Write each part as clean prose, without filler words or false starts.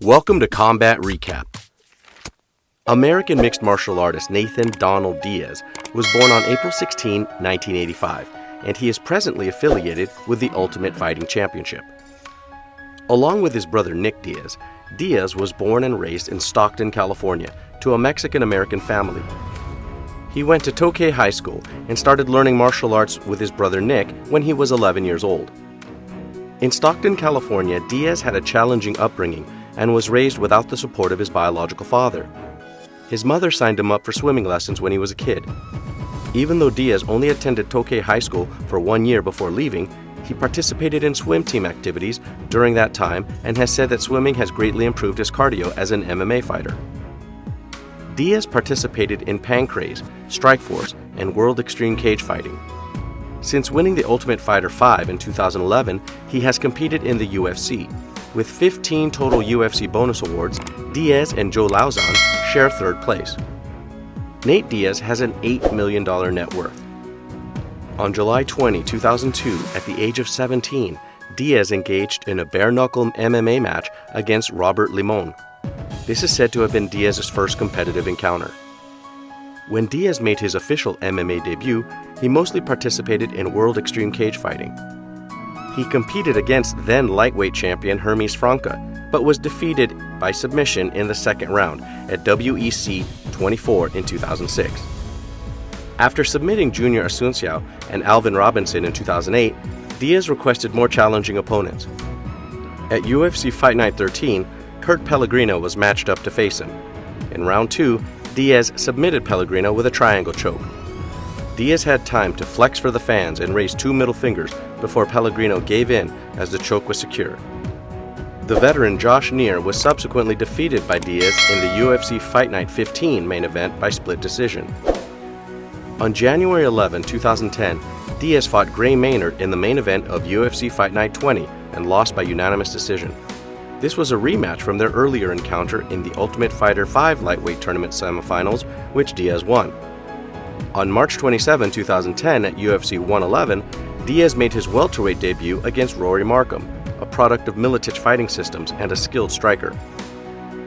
Welcome to Combat Recap. American mixed martial artist Nathan Donald Diaz was born on April 16, 1985, and he is presently affiliated with the Ultimate Fighting Championship. Along with his brother Nick Diaz, Diaz was born and raised in Stockton, California, to a Mexican-American family. He went to Tokay High School and started learning martial arts with his brother Nick when he was 11 years old. In Stockton, California, Diaz had a challenging upbringing and was raised without the support of his biological father. His mother signed him up for swimming lessons when he was a kid. Even though Diaz only attended Tokay High School for 1 year before leaving, he participated in swim team activities during that time and has said that swimming has greatly improved his cardio as an MMA fighter. Diaz participated in Pancrase, Strikeforce, and World Extreme Cage Fighting. Since winning the Ultimate Fighter 5 in 2011, he has competed in the UFC. With 15 total UFC bonus awards, Diaz and Joe Lauzon share third place. Nate Diaz has an $8 million net worth. On July 20, 2002, at the age of 17, Diaz engaged in a bare-knuckle MMA match against Robert Limon. This is said to have been Diaz's first competitive encounter. When Diaz made his official MMA debut, he mostly participated in World Extreme Cage Fighting. He competed against then lightweight champion Hermes Franca, but was defeated by submission in the second round at WEC 24 in 2006. After submitting Junior Asunciao and Alvin Robinson in 2008, Diaz requested more challenging opponents. At UFC Fight Night 13, Kurt Pellegrino was matched up to face him. In round 2, Diaz submitted Pellegrino with a triangle choke. Diaz had time to flex for the fans and raise 2 middle fingers before Pellegrino gave in as the choke was secure. The veteran Josh Neer was subsequently defeated by Diaz in the UFC Fight Night 15 main event by split decision. On January 11, 2010, Diaz fought Gray Maynard in the main event of UFC Fight Night 20 and lost by unanimous decision. This was a rematch from their earlier encounter in the Ultimate Fighter 5 lightweight tournament semifinals, which Diaz won. On March 27, 2010 at UFC 111, Diaz made his welterweight debut against Rory Markham, a product of Militich Fighting Systems and a skilled striker.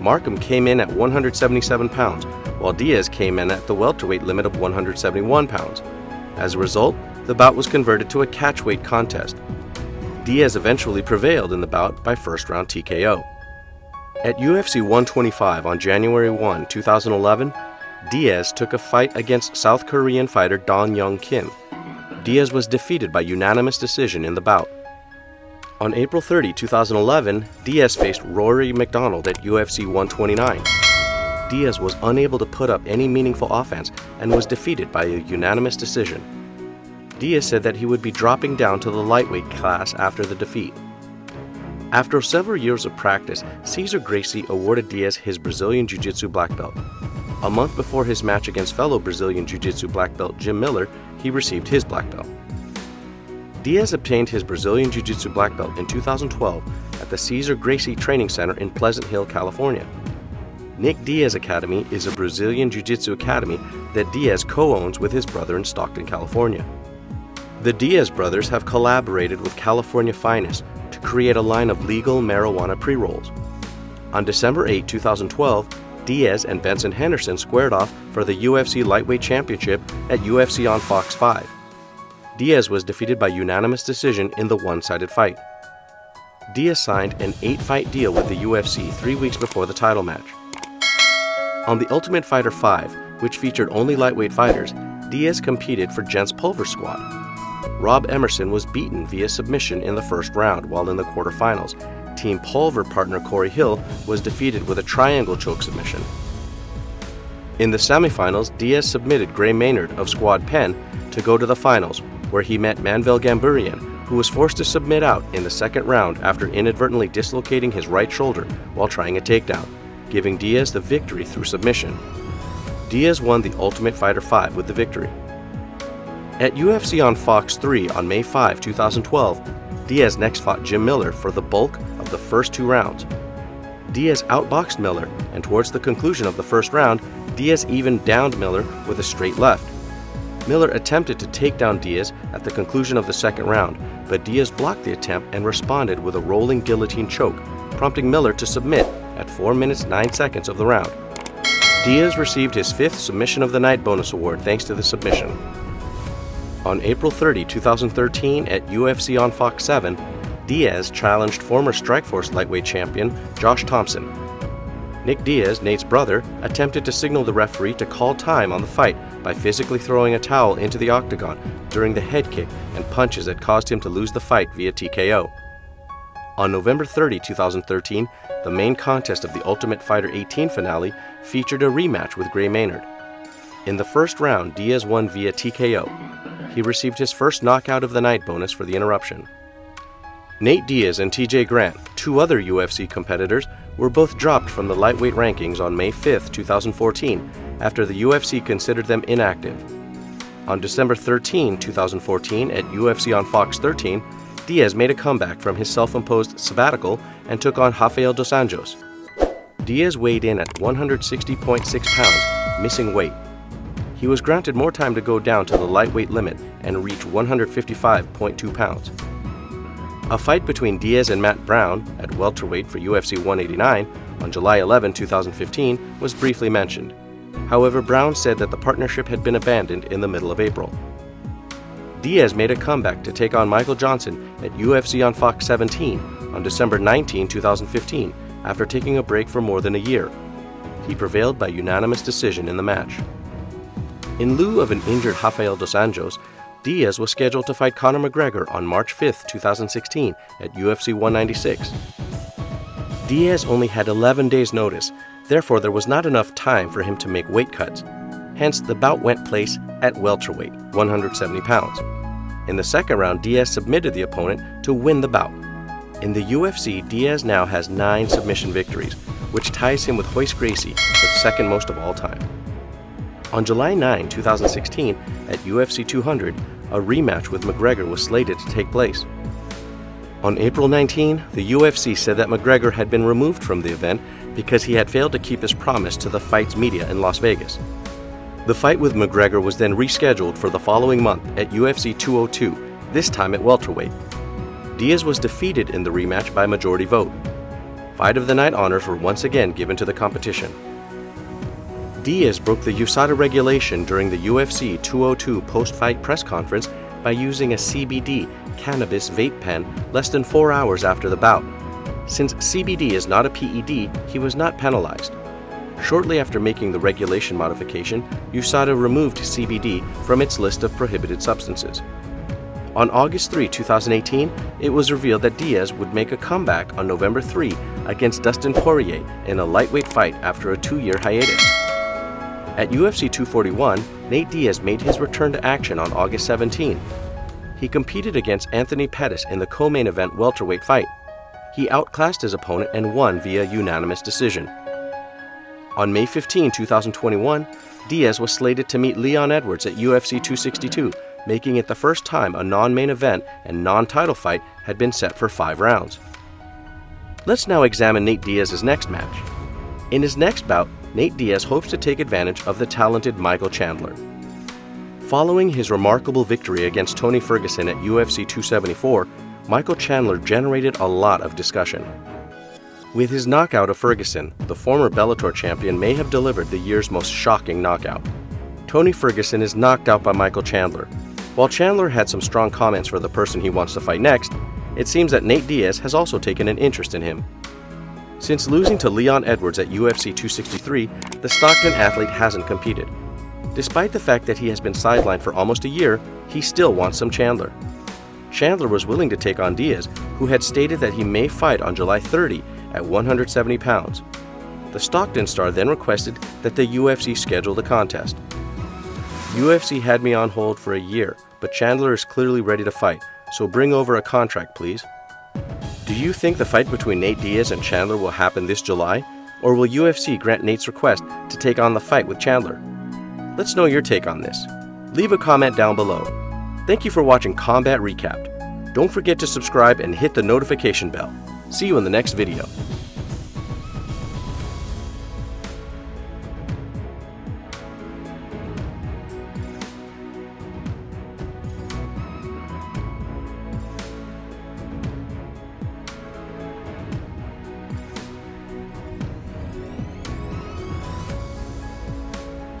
Markham came in at 177 pounds, while Diaz came in at the welterweight limit of 171 pounds. As a result, the bout was converted to a catchweight contest. Diaz eventually prevailed in the bout by first-round TKO. At UFC 125 on January 1, 2011, Diaz took a fight against South Korean fighter Dong Young Kim. Diaz was defeated by unanimous decision in the bout. On April 30, 2011, Diaz faced Rory McDonald at UFC 129. Diaz was unable to put up any meaningful offense and was defeated by a unanimous decision. Diaz said that he would be dropping down to the lightweight class after the defeat. After several years of practice, Cesar Gracie awarded Diaz his Brazilian Jiu-Jitsu black belt. A month before his match against fellow Brazilian Jiu-Jitsu black belt Jim Miller, he received his black belt. Diaz obtained his Brazilian Jiu-Jitsu black belt in 2012 at the Cesar Gracie Training Center in Pleasant Hill, California. Nick Diaz Academy is a Brazilian Jiu-Jitsu academy that Diaz co-owns with his brother in Stockton, California. The Diaz brothers have collaborated with California Finest to create a line of legal marijuana pre-rolls. On December 8, 2012, Diaz and Benson Henderson squared off for the UFC Lightweight Championship at UFC on Fox 5. Diaz was defeated by unanimous decision in the one-sided fight. Diaz signed an 8-fight deal with the UFC 3 weeks before the title match. On the Ultimate Fighter 5, which featured only lightweight fighters, Diaz competed for Gents Pulver Squad. Rob Emerson was beaten via submission in the first round, while in the quarterfinals, Team Pulver partner Corey Hill was defeated with a triangle choke submission. In the semifinals, Diaz submitted Gray Maynard of Squad Penn to go to the finals, where he met Manvel Gamburian, who was forced to submit out in the second round after inadvertently dislocating his right shoulder while trying a takedown, giving Diaz the victory through submission. Diaz won the Ultimate Fighter 5 with the victory. At UFC on Fox 3 on May 5, 2012, Diaz next fought Jim Miller for the bulk of the first 2 rounds. Diaz outboxed Miller, and towards the conclusion of the first round, Diaz even downed Miller with a straight left. Miller attempted to take down Diaz at the conclusion of the second round, but Diaz blocked the attempt and responded with a rolling guillotine choke, prompting Miller to submit at 4 minutes 9 seconds of the round. Diaz received his 5th Submission of the Night bonus award thanks to the submission. On April 30, 2013 at UFC on Fox 7, Diaz challenged former Strikeforce lightweight champion Josh Thompson. Nick Diaz, Nate's brother, attempted to signal the referee to call time on the fight by physically throwing a towel into the octagon during the head kick and punches that caused him to lose the fight via TKO. On November 30, 2013, the main contest of the Ultimate Fighter 18 finale featured a rematch with Gray Maynard. In the first round, Diaz won via TKO. He received his first knockout of the night bonus for the interruption. Nate Diaz and TJ Grant, 2 other UFC competitors, were both dropped from the lightweight rankings on May 5, 2014, after the UFC considered them inactive. On December 13, 2014, at UFC on Fox 13, Diaz made a comeback from his self-imposed sabbatical and took on Rafael dos Anjos. Diaz weighed in at 160.6 pounds, missing weight. He was granted more time to go down to the lightweight limit and reach 155.2 pounds. A fight between Diaz and Matt Brown at welterweight for UFC 189 on July 11, 2015 was briefly mentioned. However, Brown said that the partnership had been abandoned in the middle of April. Diaz made a comeback to take on Michael Johnson at UFC on Fox 17 on December 19, 2015, after taking a break for more than a year. He prevailed by unanimous decision in the match. In lieu of an injured Rafael dos Anjos, Diaz was scheduled to fight Conor McGregor on March 5, 2016 at UFC 196. Diaz only had 11 days' notice, therefore there was not enough time for him to make weight cuts. Hence, the bout went place at welterweight, 170 pounds. In the second round, Diaz submitted the opponent to win the bout. In the UFC, Diaz now has 9 submission victories, which ties him with Royce Gracie, the second most of all time. On July 9, 2016, at UFC 200, a rematch with McGregor was slated to take place. On April 19, the UFC said that McGregor had been removed from the event because he had failed to keep his promise to the fight's media in Las Vegas. The fight with McGregor was then rescheduled for the following month at UFC 202, this time at welterweight. Diaz was defeated in the rematch by majority vote. Fight of the Night honors were once again given to the competition. Diaz broke the USADA regulation during the UFC 202 post-fight press conference by using a CBD cannabis vape pen less than 4 hours after the bout. Since CBD is not a PED, he was not penalized. Shortly after making the regulation modification, USADA removed CBD from its list of prohibited substances. On August 3, 2018, it was revealed that Diaz would make a comeback on November 3 against Dustin Poirier in a lightweight fight after a 2-year hiatus. At UFC 241, Nate Diaz made his return to action on August 17. He competed against Anthony Pettis in the co-main event welterweight fight. He outclassed his opponent and won via unanimous decision. On May 15, 2021, Diaz was slated to meet Leon Edwards at UFC 262, making it the first time a non-main event and non-title fight had been set for 5 rounds. Let's now examine Nate Diaz's next match. In his next bout, Nate Diaz hopes to take advantage of the talented Michael Chandler. Following his remarkable victory against Tony Ferguson at UFC 274, Michael Chandler generated a lot of discussion. With his knockout of Ferguson, the former Bellator champion may have delivered the year's most shocking knockout. Tony Ferguson is knocked out by Michael Chandler. While Chandler had some strong comments for the person he wants to fight next, it seems that Nate Diaz has also taken an interest in him. Since losing to Leon Edwards at UFC 263, the Stockton athlete hasn't competed. Despite the fact that he has been sidelined for almost a year, he still wants some Chandler. Chandler was willing to take on Diaz, who had stated that he may fight on July 30 at 170 pounds. The Stockton star then requested that the UFC schedule the contest. UFC had me on hold for a year, but Chandler is clearly ready to fight, so bring over a contract, please. Do you think the fight between Nate Diaz and Chandler will happen this July? Or will UFC grant Nate's request to take on the fight with Chandler? Let's know your take on this. Leave a comment down below. Thank you for watching Combat Recapped. Don't forget to subscribe and hit the notification bell. See you in the next video.